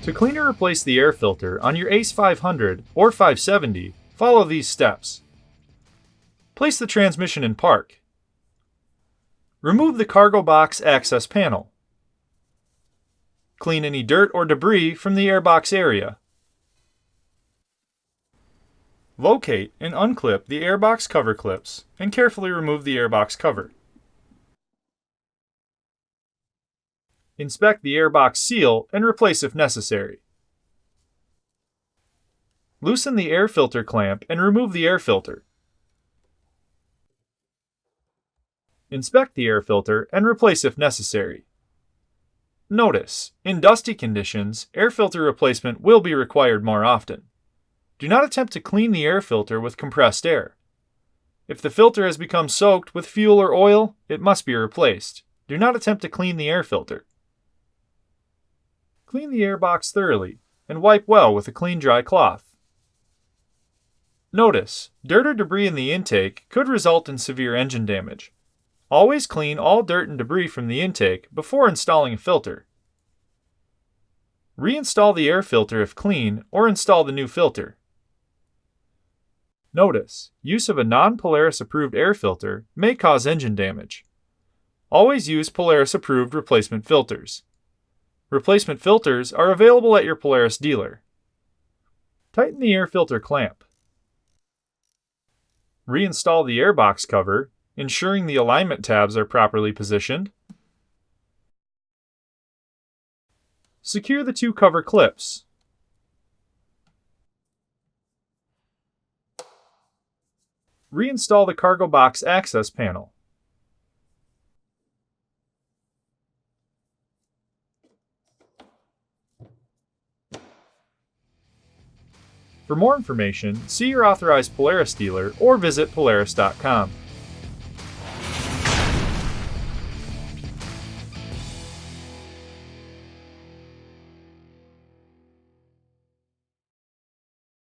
To clean or replace the air filter on your ACE 500 or 570, follow these steps. Place the transmission in park. Remove the cargo box access panel. Clean any dirt or debris from the airbox area. Locate and unclip the airbox cover clips and carefully remove the airbox cover. Inspect the airbox seal and replace if necessary. Loosen the air filter clamp and remove the air filter. Inspect the air filter and replace if necessary. Notice, in dusty conditions, air filter replacement will be required more often. Do not attempt to clean the air filter with compressed air. If the filter has become soaked with fuel or oil, it must be replaced. Do not attempt to clean the air filter. Clean the airbox thoroughly and wipe well with a clean, dry cloth. Notice, dirt or debris in the intake could result in severe engine damage. Always clean all dirt and debris from the intake before installing a filter. Reinstall the air filter if clean or install the new filter. Notice, use of a non-Polaris approved air filter may cause engine damage. Always use Polaris approved replacement filters. Replacement filters are available at your Polaris dealer. Tighten the air filter clamp. Reinstall the airbox cover, ensuring the alignment tabs are properly positioned. Secure the two cover clips. Reinstall the cargo box access panel. For more information, see your authorized Polaris dealer or visit Polaris.com.